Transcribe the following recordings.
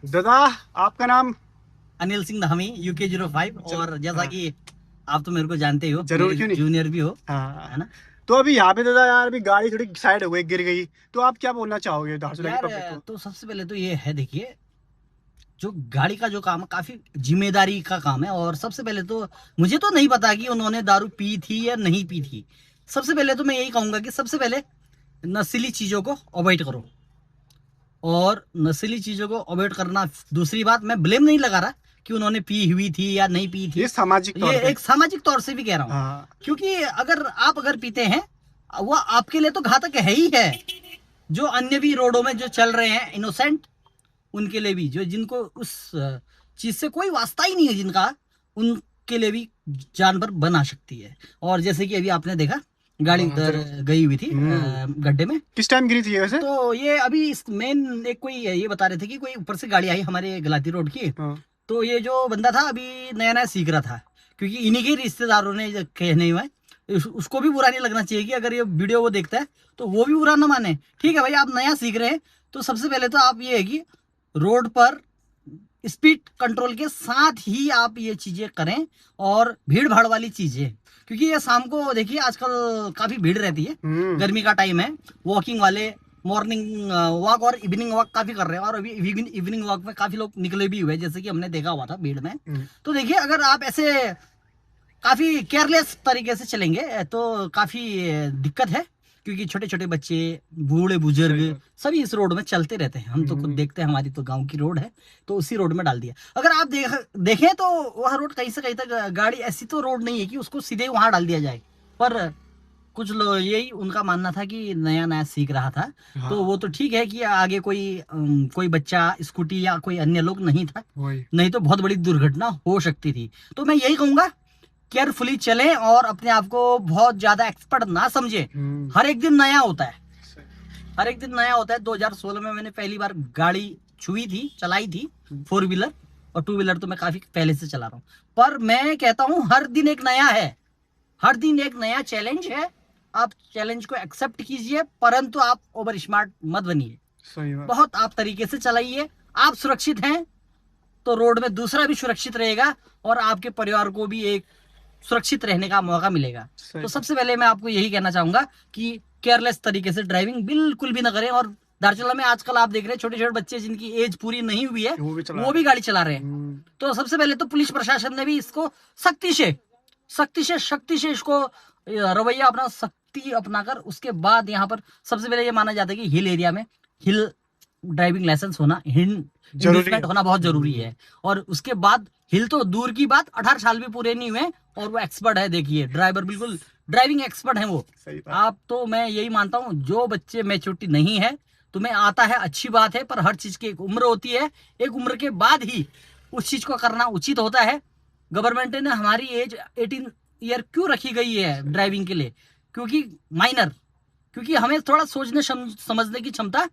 दादा, आपका नाम? अनिल सिंह धामी UK05। और जैसा हाँ, कि आप तो मेरे को जानते ही हो, जरूर, मेरे क्यों नहीं। जूनियर भी हो, है हाँ। ना। तो अभी यहाँ पे दादा यार, अभी गाड़ी थोड़ी साइड हो गई, गिर गई। तो आप क्या बोलना चाहोगे धारचूला की यार पब्लिक को? तो सबसे पहले तो ये है, देखिए, जो गाड़ी का जो काम है काफी जिम्मेदारी का काम है। और सबसे पहले तो मुझे तो नहीं पता कि उन्होंने दारू पी थी या नहीं पी थी। सबसे पहले तो मैं यही कहूंगा कि सबसे पहले नशीली चीजों को अवॉइड करो। और नशीली चीजों को अवॉइड करना, दूसरी बात, मैं ब्लेम नहीं लगा रहा कि उन्होंने पी हुई थी या नहीं पी ये थी। सामाजिक ये तौर पे। एक सामाजिक तौर से भी कह रहा हूँ, हाँ। क्योंकि अगर पीते हैं, वो आपके लिए तो घातक है ही है। जो अन्य भी रोडों में जो चल रहे हैं इनोसेंट, उनके लिए भी, जो जिनको उस चीज से कोई वास्ता ही नहीं है जिनका, उनके लिए भी जान पर बना सकती है। और जैसे कि अभी आपने देखा, गाड़ी हाँ, उधर जरूर। गई हुई थी हम्म। गड्ढे में। किस टाइम गिरी थी ये वैसे? तो ये अभी इस मेन एक कोई ये बता रहे थे कि कोई ऊपर से गाड़ी आई हमारे गलाती रोड की। हाँ। तो ये जो बंदा था अभी नया नया सीख रहा था, क्योंकि इन्हीं के रिश्तेदारों ने जो कहने हुए, उसको भी बुरा नहीं लगना चाहिए कि अगर ये वीडियो वो देखता है तो वो भी बुरा ना माने। ठीक है भाई, आप नया सीख रहे हैं, तो सबसे पहले तो आप ये है कि रोड पर स्पीड कंट्रोल के साथ ही आप ये चीजें करें। और भीड़ भाड़ वाली चीजें, क्योंकि ये शाम को देखिए आजकल काफी भीड़ रहती है, हम्म। गर्मी का टाइम है, वॉकिंग वाले मॉर्निंग वॉक और इवनिंग वॉक काफी कर रहे हैं। और अभी इवनिंग वॉक में काफी लोग निकले भी हुए, जैसे कि हमने देखा हुआ था भीड़ में। हम्म। तो देखिए, अगर आप ऐसे काफी केयरलेस तरीके से चलेंगे तो काफी दिक्कत है, क्योंकि छोटे छोटे बच्चे, बूढ़े सही बुजुर्ग, बात। सभी इस रोड में चलते रहते हैं। हम तो खुद हम्म। देखते हैं, हमारी तो गांव की रोड है, तो उसी रोड में डाल दिया। अगर आप देखें तो वह रोड कहीं से कहीं तक, गाड़ी ऐसी तो रोड नहीं है कि उसको सीधे वहां डाल दिया जाए। पर कुछ लोग, यही उनका मानना था कि नया नया सीख रहा था, तो हाँ, वो तो ठीक है कि आगे कोई बच्चा स्कूटी या कोई अन्य लोग नहीं था, वही। नहीं तो बहुत बड़ी दुर्घटना हो सकती थी। तो मैं यही कहूंगा, केयरफुली चलें और अपने आप को बहुत ज्यादा एक्सपर्ट ना समझे। हम्म। हर एक दिन नया होता है, सही। हर एक दिन नया होता है। 2016 में मैंने पहली बार गाड़ी छुई थी, चलाई थी, फोर व्हीलर। और टू व्हीलर तो मैं काफी पहले से चला रहा हूँ। पर मैं कहता हूँ, हर दिन एक नया है, हर दिन एक नया चैलेंज है। आप चैलेंज को एक्सेप्ट कीजिए, परंतु आप ओवर स्मार्ट मत बनिए। सही बात। बहुत आप तरीके से चलाइए। आप सुरक्षित हैं तो रोड में दूसरा भी सुरक्षित रहेगा, और आपके परिवार को भी एक सुरक्षित रहने का मौका मिलेगा। सही तो बात। सबसे पहले मैं आपको यही कहना चाहूंगा कि केयरलेस तरीके से ड्राइविंग बिल्कुल भी ना करें। और दार्चुला में आजकल आप देख रहे हैं, छोटे छोटे बच्चे जिनकी एज पूरी नहीं हुई है, वो भी चला वो रहे भी हैं। गाड़ी चला रहे हैं। हम्म। तो सबसे पहले तो पुलिस प्रशासन ने भी इसको सख्ती से सख्ती से इसको रवैया अपना सख्ती अपनाकर, उसके बाद यहाँ पर सबसे पहले ये माना जाता है कि हिल एरिया में हिल ड्राइविंग लाइसेंस होना, हिल जरूरी है। इंड्यूसमेंट होना बहुत जरूरी है। और उसके बाद हिल तो दूर की बात, 18 साल भी पूरे नहीं हुए और वो एक्सपर्ट है, देखिए ड्राइवर, बिल्कुल ड्राइविंग एक्सपर्ट है वो। सही बात। आप तो, मैं यही मानता हूँ, जो बच्चे मैच्योरिटी नहीं है, तुम्हें आता है अच्छी बात है, पर हर चीज की एक उम्र होती है। एक उम्र के बाद ही उस चीज को करना उचित होता है। गवर्नमेंट ने हमारी एज 18 ईयर क्यों रखी गई है सही बात। ड्राइविंग के लिए? क्योंकि माइनर, क्योंकि हमें थोड़ा सोचने समझने की क्षमता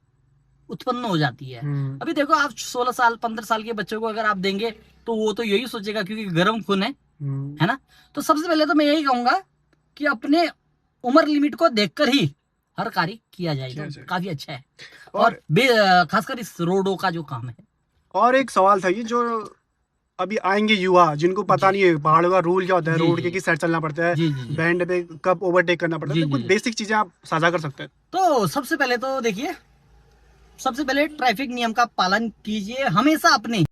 उत्पन्न हो जाती है। हम्म। अभी देखो, आप 16 साल 15 साल के बच्चों को अगर आप देंगे, तो वो तो यही सोचेगा, क्योंकि गर्म खून हम्म। है ना। तो सबसे पहले तो मैं यही कहूंगा कि अपने उम्र लिमिट को देखकर ही हर कार्य किया जाए, किया तो जाए। काफी अच्छा है। और और खासकर इस रोडों का जो काम है। और एक सवाल था, ये जो अभी आएंगे युवा, जिनको पता जी नहीं है पहाड़ों का रूल क्या होता है, जी रोड जी के किस साइड चलना पड़ता है, जी जी जी बैंड पे कब ओवरटेक करना पड़ता है, जी तो जी कुछ जी। बेसिक चीजें आप साझा कर सकते हैं? तो सबसे पहले तो देखिए, सबसे पहले ट्रैफिक नियम का पालन कीजिए हमेशा। अपने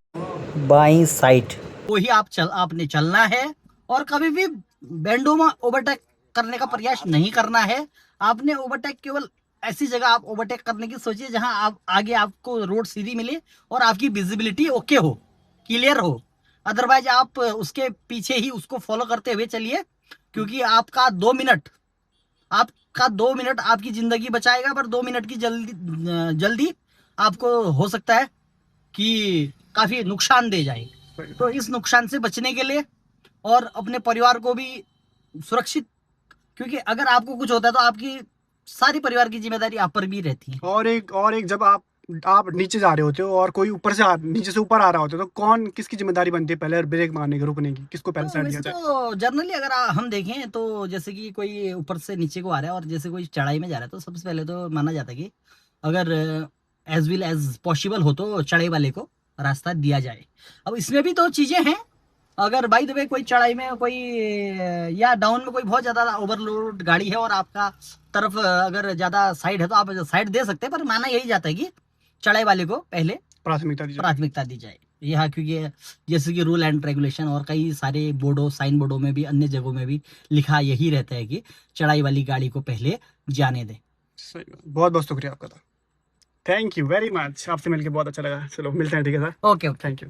बाईं साइड को ही आपने चलना है। और कभी भी बैंडों में ओवरटेक करने का प्रयास नहीं करना है। आपने ओवरटेक केवल ऐसी जगह आप ओवरटेक करने की सोचिए जहां आप आगे आपको रोड सीधी मिले और आपकी विजिबिलिटी ओके हो, क्लियर हो। अदरवाइज आप उसके पीछे ही उसको फॉलो करते हुए चलिए, क्योंकि आपका 2 मिनट आपकी जिंदगी बचाएगा। पर 2 मिनट की जल्दी आपको हो सकता है कि काफी नुकसान दे जाए। तो इस नुकसान से बचने के लिए और अपने परिवार को भी सुरक्षित, क्योंकि अगर आपको कुछ होता है तो आपकी सारी परिवार की जिम्मेदारी आप पर भी रहती है। और एक जब आप नीचे जा रहे होते हो और कोई नीचे से ऊपर आ रहा होता है, तो कौन किसकी जिम्मेदारी बनती है पहले ब्रेक मारने की, रुकने की, किसको पहले तो साइड दिया वैसे जाए? तो जनरली अगर हम देखें तो, जैसे कि कोई ऊपर से नीचे को आ रहा है और जैसे कोई चढ़ाई में जा रहा है, तो सबसे पहले तो माना जाता है कि अगर एज विल एज पॉसिबल हो तो चढ़ाई वाले को रास्ता दिया जाए। अब इसमें भी तो चीजें हैं, अगर बाई द वे कोई चढ़ाई में कोई या डाउन में कोई बहुत ज्यादा ओवरलोड गाड़ी है और आपका तरफ अगर ज्यादा साइड है तो आप साइड दे सकते हैं, पर माना यही जाता है कि चढ़ाई वाले को पहले प्राथमिकता दी जाए। यह क्योंकि जैसे कि रूल एंड रेगुलेशन और कई सारे बोर्डों साइन बोर्डों में भी अन्य जगहों में भी लिखा यही रहता है कि चढ़ाई वाली गाड़ी को पहले जाने दें। सही बात। बहुत बहुत शुक्रिया आपका। थैंक यू वेरी मच, आपसे मिलकर बहुत अच्छा लगा। चलो मिलते हैं, ठीक है सर। Okay, thank you.